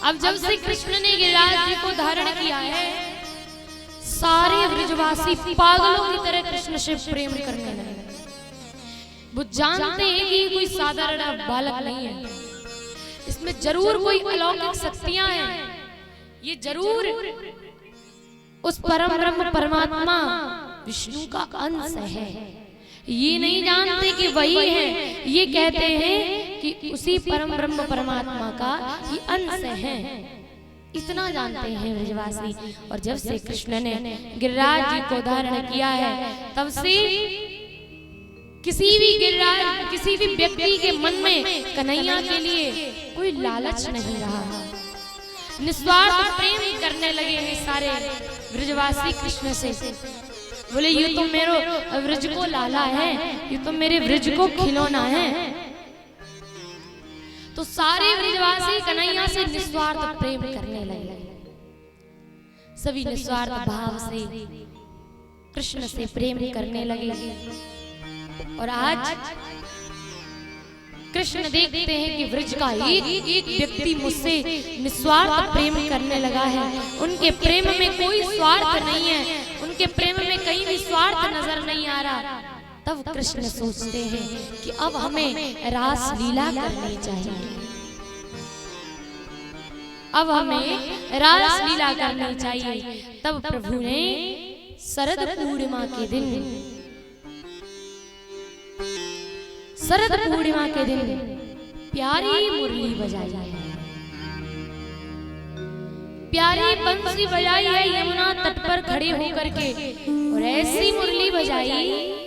अब जब से कृष्ण ने गिरिराज जी को धारण किया है, सारे ब्रजवासी पागलों की तरह कृष्ण से प्रेम करने लगे। वो जानते हैं कि कोई साधारण बालक नहीं है, इसमें जरूर कोई अलौकिक शक्तियां हैं, ये जरूर उस परम ब्रह्म परमात्मा विष्णु का अंश है। ये नहीं जानते कि वही है, ये कहते हैं कि उसी परम ब्रह्म परमात्मा का ये अंश है। इतना जानते हैं ब्रजवासी। और जब से कृष्ण ने गिरिराज जी को धारण किया है, तब से किसी भी व्यक्ति के मन में कन्हैया के लिए कोई लालच नहीं रहा। निस्वार्थ प्रेम करने लगे हैं सारे ब्रजवासी कृष्ण से। बोले ये तो मेरे व्रज को लाला है, ये तो मेरे व्रज को खिलौना है। तो सारे ब्रजवासी कन्हैया से निस्वार्थ प्रेम करने लगे। सभी निस्वार्थ भाव से कृष्ण से प्रेम करने लगे। और आज कृष्ण देखते हैं कि व्रज का एक एक व्यक्ति मुझसे निस्वार्थ प्रेम करने लगा है। उनके प्रेम में कोई स्वार्थ नहीं है, उनके प्रेम में कहीं भी स्वार्थ नजर नहीं आ रहा। तब कृष्ण सोचते हैं कि अब हमें रास लीला करनी चाहिए, अब हमें रास लीला करनी चाहिए। तब प्रभु ने शरद पूर्णिमा के दिन प्यारी मुरली बजाई है, प्यारी बंसी बजाई है यमुना तट पर खड़े होकर के। और ऐसी मुरली बजाई,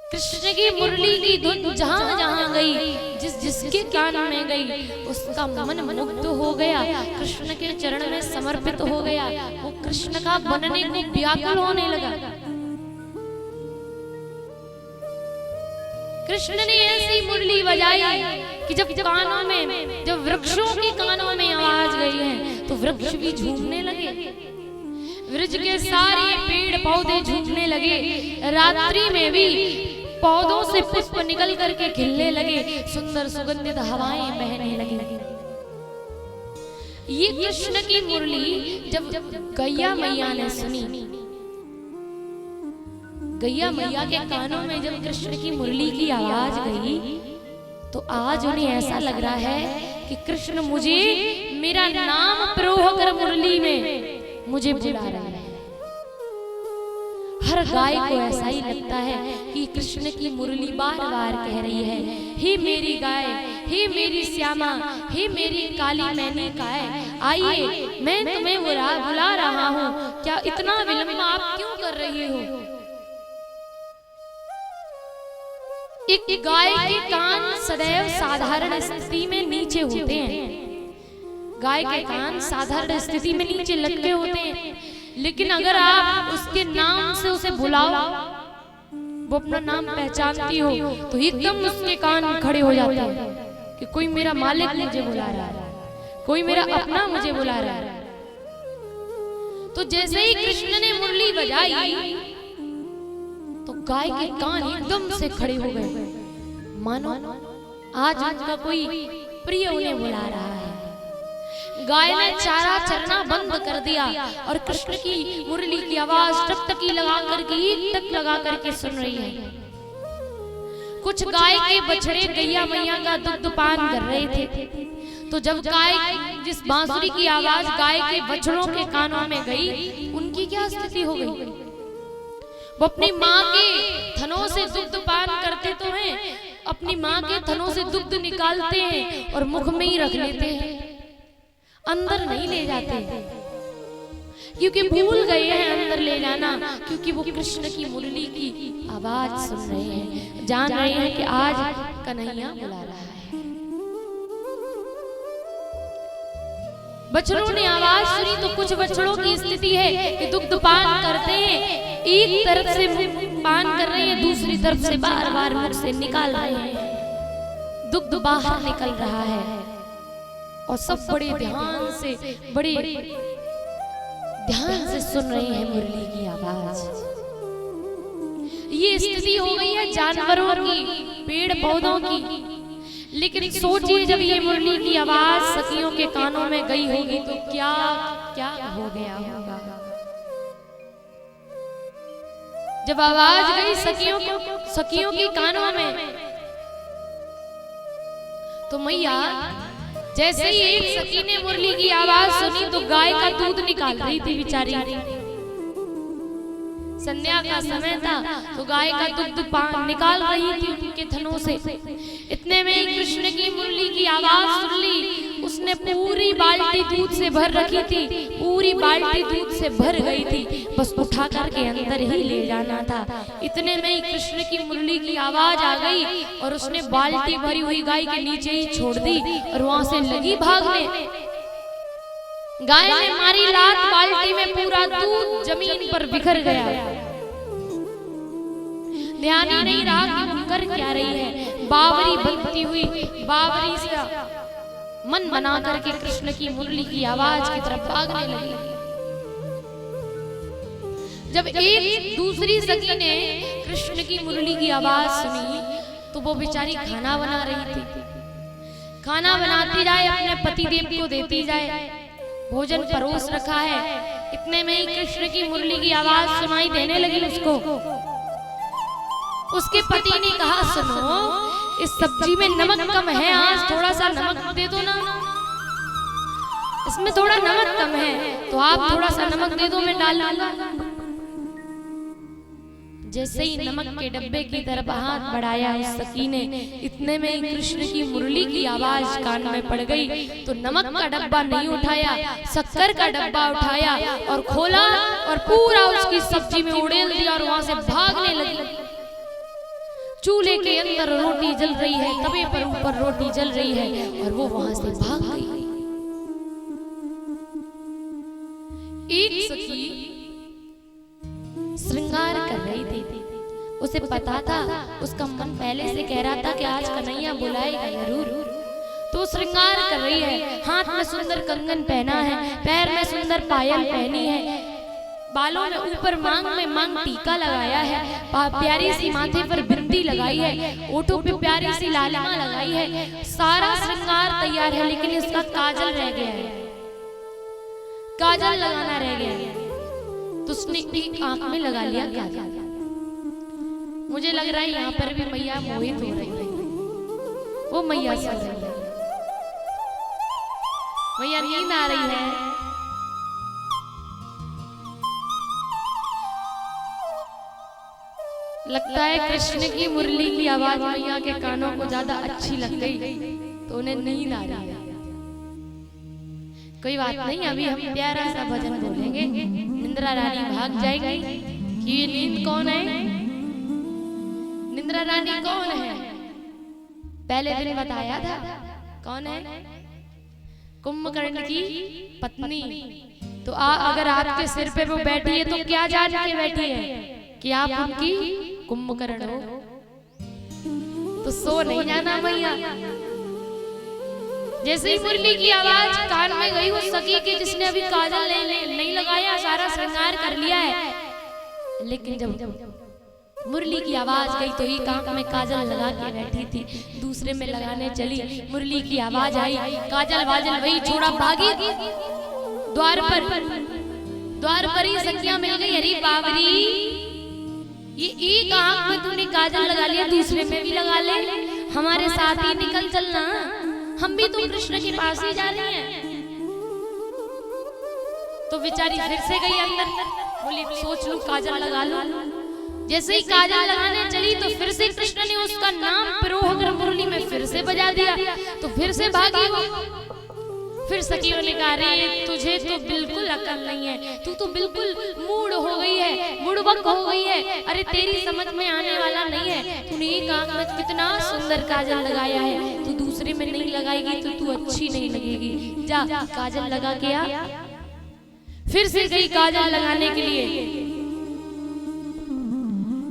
कृष्ण की मुरली की धुन जहां जहां गई, जिसके कान में गई, उसका मन मुग्ध हो गया, कृष्ण के चरण में समर्पित हो गया। वो कृष्ण का बनने को व्याकुल होने लगा। कृष्ण ने ऐसी मुरली बजाई कि जब कानों में, जब वृक्षों के कानों में आवाज गई है, तो वृक्ष भी झूमने लगे, वृक्ष के सारे पेड़ पौधे झूमने लगे। रात्रि में भी पौधों से पुष्प निकल करके खिलने लगे, सुंदर सुगंधित हवाएं बहने लगी। ये कृष्ण की मुरली जब गैया मैया ने सुनी, गैया मैया के कानों में जब कृष्ण की मुरली की आवाज गई, तो आज उन्हें ऐसा लग रहा है कि कृष्ण मुझे मेरा नाम प्रोह कर मुरली में मुझे बुला रहा है। हर गाय को ऐसा ही लगता है कि कृष्ण की मुरली बार बार कह रही है, हे मेरी गाय, हे मेरी श्यामा, हे मेरी काली मैनी गाय, आइए मैं तुम्हें बुला रहा हूँ, क्या इतना विलंब आप क्यों कर रही हो। एक गाय के कान सदैव साधारण स्थिति में नीचे होते हैं, गाय के कान साधारण स्थिति में नीचे लटके होते हैं, लेकिन अगर आप उसके नाम से उसे बुलाओ, वो अपना नाम पहचानती हो, तो एकदम उसके कान खड़े हो जाते हैं कि कोई मेरा मालिक मुझे बुला रहा है, कोई मेरा अपना मुझे बुला रहा है। तो जैसे ही कृष्ण ने मुरली बजाई, तो गाय के कान एकदम से खड़े हो गए, मानो आज उनका कोई प्रिय उन्हें बुला रहा है। गाय ने चारा चरना बंद कर दिया और कृष्ण की मुरली की आवाज टकटकी लगा करके, एक टक लगा करके सुन रही है। कुछ गाय के बछड़े गैया मैया का दुग्ध पान कर रहे थे, तो जब गाय, जिस बांसुरी की आवाज गाय के बछड़ों के कानों में गई, उनकी क्या स्थिति हो गई। वो अपनी माँ के थनों से दुग्ध पान करते तो हैं, अपनी माँ के थनों से दुग्ध निकालते हैं और मुख में ही रख लेते हैं, अंदर नहीं ले जाते, क्योंकि भूल गए हैं अंदर ले जाना, क्योंकि वो कृष्ण की मुरली की आवाज सुन रहे हैं, जान रहे हैं कि आज कन्हैया बुला रहा है। बछड़ों ने आवाज सुनी तो कुछ बछड़ों की स्थिति है कि दुग्ध पान करते हैं, एक तरफ से पान कर रहे हैं, दूसरी तरफ से बार बार मुख से निकाल रहे हैं, दुग्ध बाहर निकल रहा है। और सब बड़े ध्यान से सुन रहे हैं मुरली की आवाज। ये स्थिति हो गई है जानवरों की, पेड़ पौधों की, लेकिन सोचिए जब ये मुरली की आवाज सखियों के कानों में गई होगी तो क्या क्या हो गया होगा। जब आवाज गई सखियों की कानों में, तो मैया जैसे ही एक सखी ने मुरली की आवाज सुनी तो गाय का दूध निकाल रही थी बेचारी। संध्या का समय था तो गाय का दूध निकाल रही थी उनके थनों से। इतने में कृष्ण की मुरली की आवाज सुन ली। उसने पूरी बाल्टी दूध से भर रखी थी, पूरी बाल्टी दूध से भर गई थी, बस उठा करके अंदर ही ले जाना था। इतने में ही कृष्ण की मुरली की आवाज आ गई और उसने बाल्टी भरी हुई गाय के नीचे ही छोड़ दी और वहां से लगी भागने। गाय ने मारी लात, बाल्टी में पूरा दूध जमीन पर बिखर गया। ध्यान ही नहीं रहा कि वो कर क्या रही है। बावरी बनती हुई बावरी सा मन बना करके कृष्ण की मुरली की आवाज की तरफ भागने लगी। जब एक दूसरी सखी ने कृष्ण की मुरली की आवाज सुनी तो वो बेचारी खाना बना रही थी। खाना बनाती जाए, अपने पति देव को देती जाए, भोजन परोस रखा है। इतने में ही कृष्ण की मुरली की आवाज सुनाई देने लगी उसको। उसके पति ने कहा, सुनो इस सब्जी में नमक कम है, आज थोड़ा सा नमक दे दो ना, इसमें थोड़ा नमक कम है तो आप थोड़ा सा नमक दे दो, मैं डाल लूंगा। जैसे ही नमक के डब्बे की तरफ हाथ बढ़ाया उस सखी ने, इतने में ही कृष्ण की मुरली की आवाज कान में पड़ गई। तो नमक का डब्बा नहीं उठाया, शक्कर का डब्बा उठाया और खोला और पूरा उसकी सब्जी में उड़ेल दिया और वहां से भागने लगी। चूल्हे के अंदर रोटी जल रही है, तवे पर ऊपर रोटी जल रही है और वो वहां से भाग गई। एक सखी श्रृंगार कर रही थी, उसे पता था, उसका मन पहले से कह रहा था कि आज कन्हैया बुलाएगा जरूर। तो श्रृंगार कर रही है, हाथ में सुंदर कंगन पहना है, पैर में सुंदर पायल पहनी है, बालों में ऊपर मांग में मांग टीका लगाया है, प्यारी सी माथे पर बिंदी लगाई है, ओठों पे प्यारी सी लालिमा लगाई है। सारा श्रृंगार तैयार है लेकिन इसका काजल रह गया है, काजल लगाना रह गया है। तो उसने एक आंख में लगा लिया काजल। मुझे लग रहा है यहाँ पर भी मैया मोहित हो रही है, वो मैया सो रही है, मैया नींद आ रही है। लगता है कृष्ण की मुरली की आवाज मैया के कानों को ज्यादा अच्छी लग गई तो उन्हें नींद आ रही है। कोई बात नहीं, अभी हम प्यारा सा भजन बोलेंगे, निंद्रा रानी भाग जाएगी कि ये नींद कौन है, निंद्रा रानी कौन है। पहले दिन बताया था कौन है, कुंभकर्ण की पत्नी। तो अगर आपके सिर पे वो बैठी है तो क्या जान के बैठी है कि आप उनकी कुंभकर्ण हो, तो सो नहीं जाना मैया। जैसे ही मुरली की आवाज कान में गई उस सखी के जिसने अभी काजल नहीं लगाया, सारा श्रृंगार कर लिया है, लेकिन जब मुरली की आवाज गई तो एक आंख में काजल लगा के बैठी थी, दूसरे में लगाने चली, मुरली की आवाज आई, काजल वाजल वही छोड़ा, भागी द्वार पर ही सखियां मिल गई। अरे बाबरी, ये एक आंख में तूने काजल लगा लिया, दूसरे में भी लगा ले, हमारे साथ ही निकल चलना, हम भी तो कृष्ण के पास ही जा रहे हैं। तो बेचारी फिर से गई अंदर, बोली सोच लूं काजल लगा लूं। जैसे ही काजल लगाने चली तो फिर से कृष्ण ने उसका नाम पिरोहकर मुरली में फिर से बजा दिया, तो फिर से भागी वो। फिर सखियों ने कहा, रे तुझे तो बिल्कुल अकल नहीं है, तू तो बिल्कुल मूड हो गई है, मुड़बक हो गई है, अरे तेरी समझ में आने वाला नहीं है। तूने एक आंख में कितना सुंदर काजल लगाया है, तू दूसरे में नहीं लगाएगी तो तू अच्छी नहीं लगेगी, जा काजल लगा के आ। फिर से गई काजल लगाने के लिए,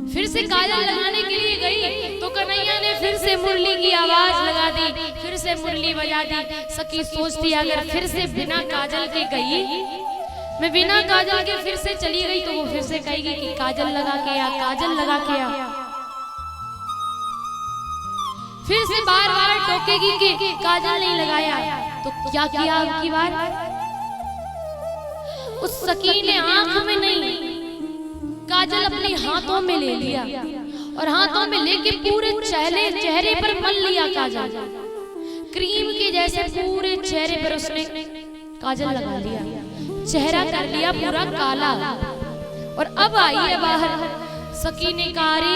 फिर से काजल लगाने के लिए गई तो कन्हैया ने फिर से मुरली की आवाज लगा दी, फिर से मुरली बजा दी। सखी सोचती अगर फिर से बिना काजल के गई, मैं बिना काजल के फिर से चली गई तो वो फिर से कहेगी कि काजल लगा के आ, काजल लगा के आ। फिर से बार बार टोकेगी कि काजल नहीं लगाया। तो क्या किया अब की बार? उस सकी ने आंख में नहीं, काजल अपने हाथों में ले लिया और हाथों में लेके पूरे चेहरे पर मल लिया काजल। क्रीम के जैसे पूरे चेहरे पर उसने काजल लगा लिया, चेहरा कर लिया पूरा काला। और अब आई है बाहर, सकी ने कहा रे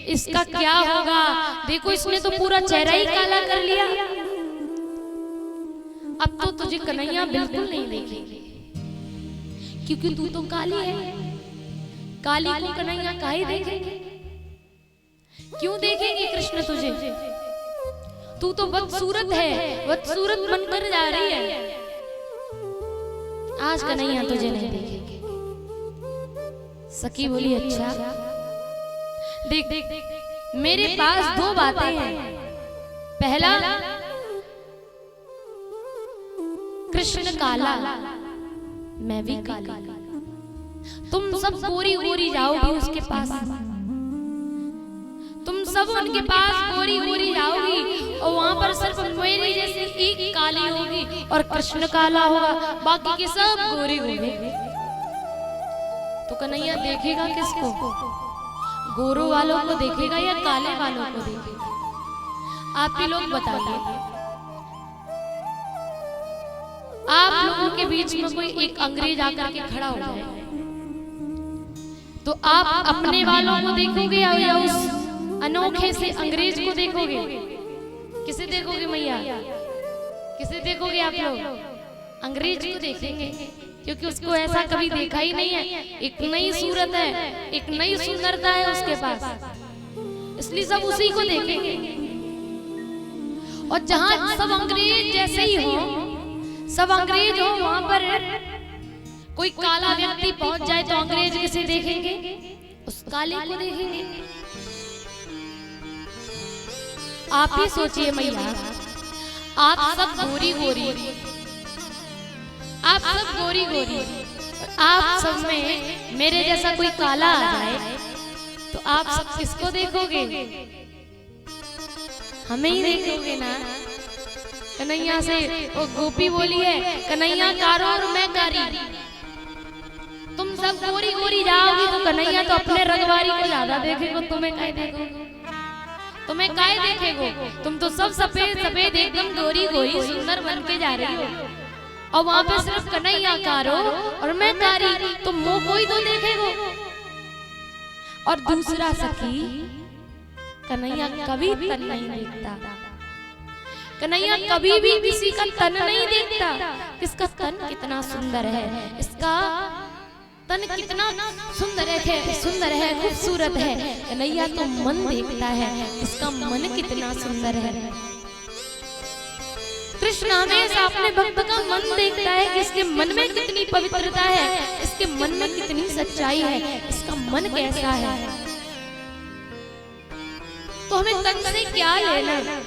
इसका क्या होगा, देखो इसने तो पूरा चेहरा ही काला कर लिया। अब तो तुझे कन्हैया बिल्कुल नहीं देखेंगे, क्योंकि तू तो काली है। काली को कन्हैया काहे देखेंगे? क्यों देखेंगे कृष्ण तुझे? तू तो बदसूरत है, बदसूरत बनकर जा रही है। आज कन्हैया तुझे नहीं देखेंगे। सखी बोली अच्छा देख मेरे पास दो बातें हैं। पहला, कृष्ण काला, मैं भी काली, तुम सब गोरी गोरी जाओगी उसके पास, तुम सब उनके पास गोरी गोरी जाओगी और वहां पर सिर्फ मेरी जैसी एक काली होगी और कृष्ण काला होगा, बाकी के सब गोरे गोरे। तो कन्हैया देखेगा किसको? गोरों वालों को देखेगा या काले वालों को देखेगा? आप ही लोग बताइए। आप लोगों के बीच में कोई एक अंग्रेज आकर के खड़ा हो जाए तो आप अपने वालों को देखोगे या उस अनोखे से अंग्रेज को देखोगे? किसे देखोगे मैया? किसे देखोगे आप लोग? अंग्रेज को देखेंगे, क्योंकि उसको ऐसा कभी देखा ही नहीं है। एक नई सूरत है, एक नई सुंदरता है उसके पास, इसलिए सब उसी को देखेंगे। और जहां सब अंग्रेज जैसे ही हो, सब अंग्रेज हो, वहां पर कोई काला व्यक्ति पहुंच जाए तो अंग्रेज किसे देखेंगे? उस काले को देखेंगे। आप ही सोचिए मैया, आप सब गोरी गोरी, आप सब गोरी गोरी, आप सब में मेरे जैसा कोई काला आ जाए तो आप सब किसको देखोगे? हमें ही देखोगे ना। कन्हैया से वो गोपी बोली है, कन्हैया कारो और मैं कारी, तुम सब गोरी गोरी जाओगी तो कन्हैया तो अपने रंगवारी को ज्यादा देखेगो, तुम्हें काहे देखोगे? तुम्हें काहे देखेगो? तुम तो सब सफेद सफेद एकदम गोरी गोरी सुंदर बन के जा रही हो, और वहां पे सिर्फ कन्हैया कारो और मैं कारी, तो मुंह कोई तो देखेगो। और दूसरा सखी, कन्हैया कभी तन नहीं देखता, कन्हैया कभी भी किसी का तन नहीं देखता। इसका तन कितना सुंदर है, इसका तन कितना सुंदर है, खूबसूरत है। कन्हैया तो मन देखता है, इसका मन कितना सुंदर है। कृष्ण हमेशा अपने भक्त का मन देखता है कि इसके मन में कितनी पवित्रता है, इसके मन में कितनी सच्चाई है, इसका मन कैसा है। तो हमें तन से क्या लेना?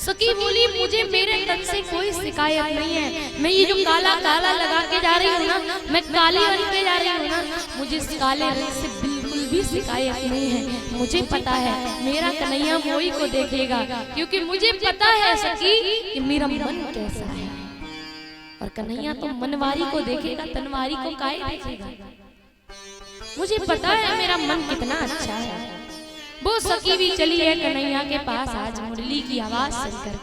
सखी बोली मुझे मेरे तन से कोई शिकायत नहीं है। मैं ये जो काला काला लगा के जा रही हूँ ना, मैं काली बन के जा रही हूँ ना, मुझे इस काले रंग से बिल्कुल भी शिकायत नहीं है। मुझे पता है मेरा कन्हैया मोई को देखेगा, क्योंकि मुझे पता है सखी कि मेरा मन कैसा है। और कन्हैया तो मनवारी को देखेगा, तनवारी को काहे देखेगा? मुझे पता है मेरा मन कितना अच्छा है। वो सखी भी चली है कन्हैया के पास आज मुरली की आवाज सुनकर।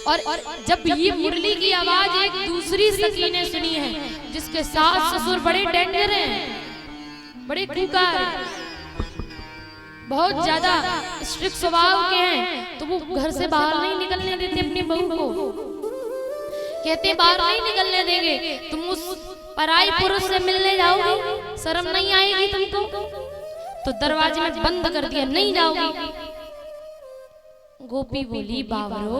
और जब ये मुरली की आवाज एक दूसरी सखी ने सुनी है, जिसके सास ससुर बड़े डेंजर हैं, बड़े खूंखार, बहुत ज्यादा स्ट्रिक्ट स्वभाव के हैं, तो वो घर से बाहर नहीं निकलने देते अपनी बहू को। कहते बाहर नहीं निकलने देंगे, तुम उस पराई पुरुष से मिलने जाओगी, शर्म नहीं आएगी तुमको? तो दरवाजे में बंद कर दिया, नहीं जाओगी। गोपी बोली बाबरो,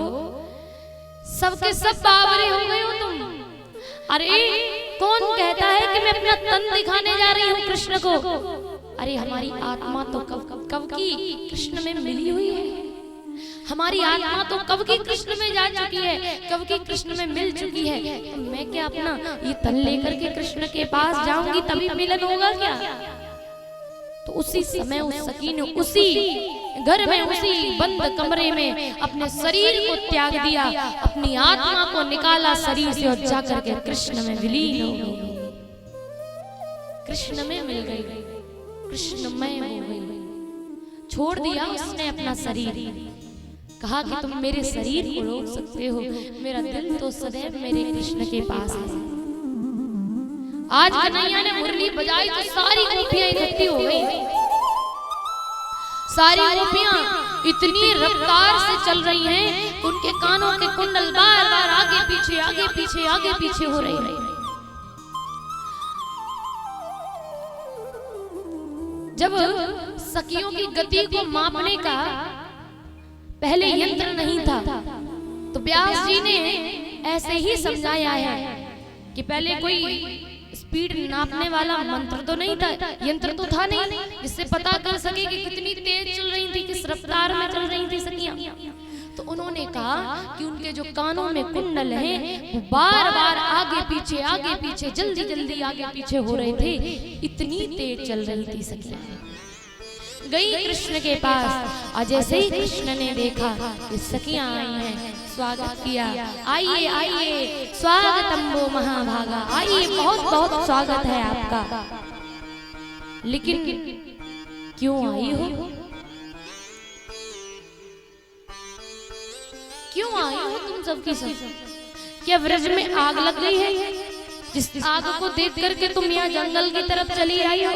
सबके सब बावरे हो गए हो तुम। अरे कौन कहता है कि मैं अपना तन दिखाने जा रही हूँ कृष्ण को? अरे हमारी आत्मा तो कब की कृष्ण में मिली हुई है, हमारी आत्मा तो कब की कृष्ण में जा चुकी है, कब की कृष्ण में मिल चुकी है। तो मैं क्या अपना ये तन लेकर के कृष्ण के पास जाऊंगी तभी मिलन होगा क्या? तो उसी समय उस सखी ने उसी घर में उसी बंद कमरे में अपने शरीर को त्याग दिया, अपनी आत्मा को निकाला शरीर से और जाकर के कृष्ण में विलीन हो गई, कृष्ण में मिल गई, कृष्णमय हो गई। छोड़ दिया उसने अपना शरीर, कहा कि तुम मेरे शरीर को रोक सकते हो, मेरा दिल तो सदैव मेरे कृष्ण के पास है। आज कन्हैया ने मुरली बजाई तो सारी गोपियां इकट्ठी हो गई। सारी गोपियां इतनी रफ्तार से चल रही हैं, उनके कानों के कुंडल बार बार आगे पीछे आगे पीछे आगे पीछे हो रहे हैं। जब सखियों की गति को मापने का पहले यंत्र नहीं था, तो व्यास जी ने ऐसे ही समझाया है कि पहले कोई स्पीड नापने वाला मंत्र तो नहीं था, यंत्र तो था नहीं जिससे पता कर सके कि कितनी तेज चल रही थी, किस रफ्तार में चल रही थी सखियां। तो उन्होंने कहा कि उनके जो कानों में कुंडल हैं वो बार बार आगे पीछे जल्दी जल्दी आगे पीछे हो रहे थे, इतनी तेज चल रही थी सखियां। गई कृष्ण के पास और जैसे ही कृष्ण ने देखा कि सखियां आई हैं, स्वागत किया, आइए आइए स्वागतम वो महाभागा, आइए बहुत बहुत स्वागत है आपका। लेकिन क्यों आई हो, क्यों आई हो तुम सबकी सब? क्या व्रज में आग लग गई है? जिस आग को देख करके तुम यहाँ जंगल की तरफ चली आई हो?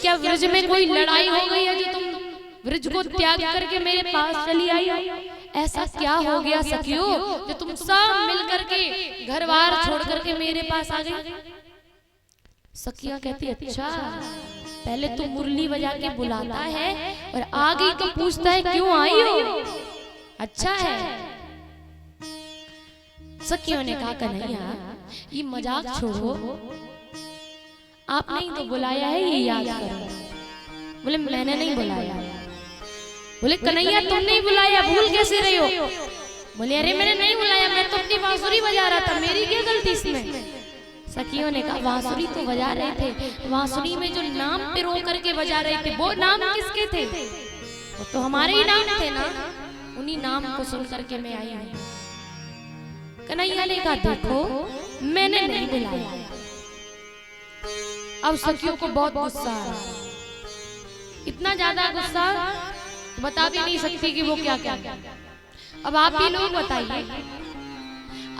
क्या व्रज में कोई लड़ाई हो गई है जो तुम व्रज को त्याग करके मेरे पास चली आई हो? ऐसा क्या हो गया सखियों जो तुम सब मिल करके घर बार छोड़ करके मेरे पास आ गई? सखियां कहती अच्छा, पहले तो मुरली बजा के बुलाता है और आगे तो पूछता है क्यों आई हो? अच्छा है। सखियों ने कहा कन्हैया ये मजाक छोड़ो, आपने ही तो बुलाया है, ये याद करो। बोले मैंने नहीं बुलाया। बोले कन्हैया तुमने ही बुलाया, भूल कैसे रहे हो? बोले अरे मैंने नहीं बुलाया, मैं तो अपनी बांसुरी बजा रहा था, मेरी क्या गलती इसमें? सखियों ने कहा बांसुरी तो बजा रहे थे, बांसुरी में जो नाम पिरो करके बजा रहे थे वो नाम किसके थे? वो तो हमारे ही नाम थे ना, उन्हीं नाम को सुन करके मैं आई हूं। कन्हैया ने कहा देखो मैंने नहीं बुलाया। अब सखियों को बहुत गुस्सा आया, इतना ज्यादा गुस्सा बता भी नहीं सकती कि वो क्या क्या। अब आप ही लोग बताइए,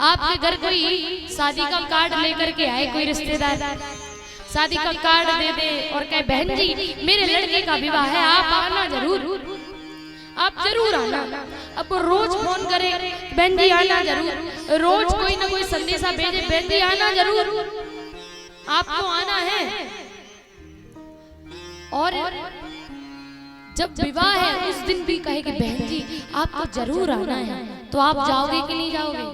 आपके घर कोई शादी का कार्ड लेकर के आए, कोई रिश्तेदार शादी का कार्ड दे दे और कहे बहन जी मेरे लड़के का विवाह है, आप आना जरूर, आप जरूर आना। अब वो रोज फोन करे बहन जी आना जरूर, रोज कोई ना कोई संदेशा भेजे बहन जी आना जरूर, आपको आना है। और जब विवाह है उस दिन भी कहे कि बहन जी आपको जरूर आना है, तो आप जाओगे कि नहीं जाओगे?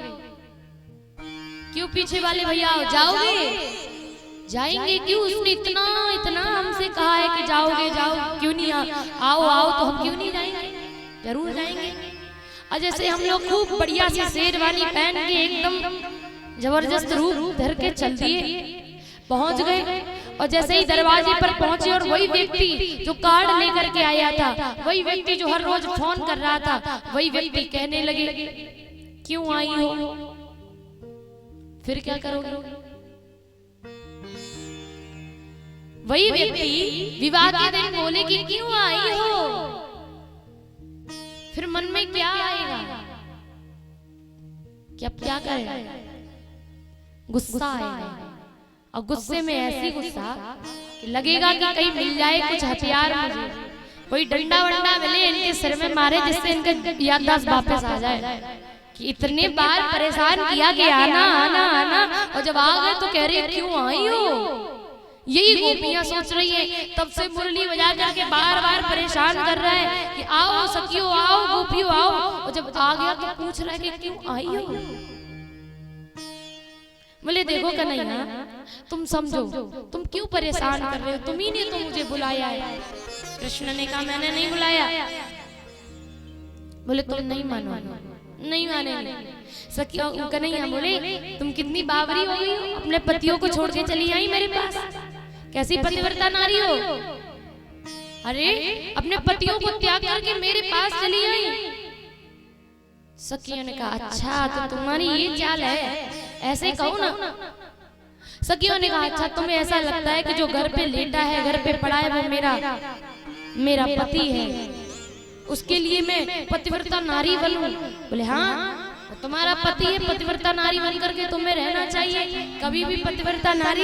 क्यों पीछे वाले भैया जाओगे? जाएंगे क्यों? उसने इतना इतना हमसे कहा है कि जाओगे, जाओ क्यों नहीं? आओ आओ तो हम क्यों नहीं जाएंगे? जरूर जाएंगे। और जैसे हम लोग खूब बढ़िया सी शेरवानी पहन के एकदम जबरदस्त रूप धर के चल दिए, पहुंच गए। और जैसे ही दरवाजे पर पहुंचे और वही व्यक्ति जो कार्ड लेकर के आया था, वही व्यक्ति जो हर रोज फोन कर रहा था, वही व्यक्ति कहने लगे क्यों आई हो? फिर क्या करोगे? वही व्यक्ति विवाह के दिन बोले कि क्यों आई हो? फिर मन में क्या आएगा कि अब क्या करें? गुस्सा आएगा, और गुस्से में ऐसी गुस्सा कि लगेगा कि कहीं मिल जाए कुछ हथियार, मुझे कोई डंडा वंडा मिले इनके सिर में मारे जिससे इनका याददाश्त वापस आ जाए कि इतने बार परेशान किया कि आना आना आना, और जब आ गए तो कह रहे क्यों आई हो? यही गोपियां सोच रही है, तब से मुरली बजा करके बार बार परेशान कर रहा है कि आओ सखियों आओ, गोपियों आओ, और जब आ गया तो पूछ रहा है कि क्यों आई हो? बोले देखो कन्हैया तुम समझो, तुम क्यों परेशान कर रहे हो? तुम ही ने तो मुझे बुलाया है। कृष्ण ने कहा मैंने नहीं बुलाया। बोले तुम नहीं मानो, नहीं माने। सखिया कन्हैया बोले तुम कितनी बावरी हो गई हो, अपने पतियों को छोड़ के चली आई मेरे पास, कैसी पतिव्रता नारी हो? अरे अपने पतियों को त्याग करके मेरे पास चली आई। सखियों ने कहा अच्छा तो तुम्हारी ये चाल है, ऐसे कहो ना। सखियों ने कहा अच्छा तुम्हें ऐसा लगता है कि जो घर पे लेटा है, घर पे पड़ा है, वो मेरा पति है, उसके लिए मैं पतिव्रता नारी बनूं? बोले हाँ तुम्हारा पति है, पतिव्रता नारी बन करके तुम्हें रहना चाहिए। कभी भी पतिव्रता नारी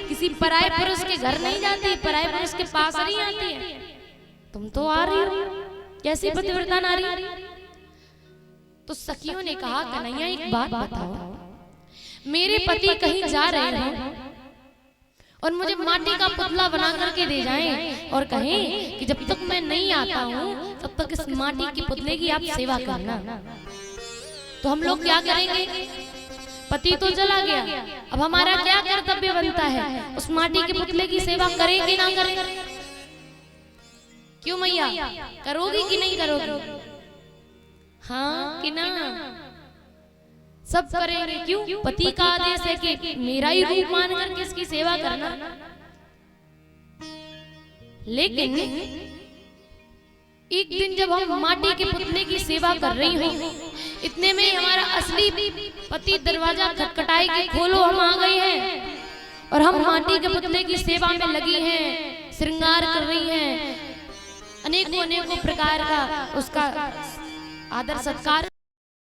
किसी पराये पुरुष के घर नहीं जाती, पराये पुरुष के पास नहीं आती है। तुम तो आ रही हो कैसी पतिव्रता नारी। तो सखियों ने कहा कन्हैया एक बात बताओ, मेरे पति कहीं जा रहे हैं और मुझे माटी का पुतला बना करके दे जाएं और कहें कि जब तक मैं नहीं आता हूं तब तक इस माटी के पुतले की आप सेवा करना, तो हम लोग क्या करेंगे? पति तो चला गया, अब हमारा क्या कर्तव्य बनता है? उस माटी के पुतले की सेवा करेंगे ना करें? क्यों मैया, करोगी कि नहीं करोगी? हाँ कि ना? सब करेंगे। क्यों? पति का आदेश है कि मेरा ही रूप मान करके इसकी सेवा करना। लेकिन एक दिन जब हम माटी के पुतले की सेवा कर रही हूँ, इतने में हमारा असली पति दरवाजा खटखटाए कि खोलो हम आ गए हैं, और हम माटी के पुतले की सेवा में लगी हैं, श्रृंगार कर रही हैं, अनेकों प्रकार का उसका आदर सत्कार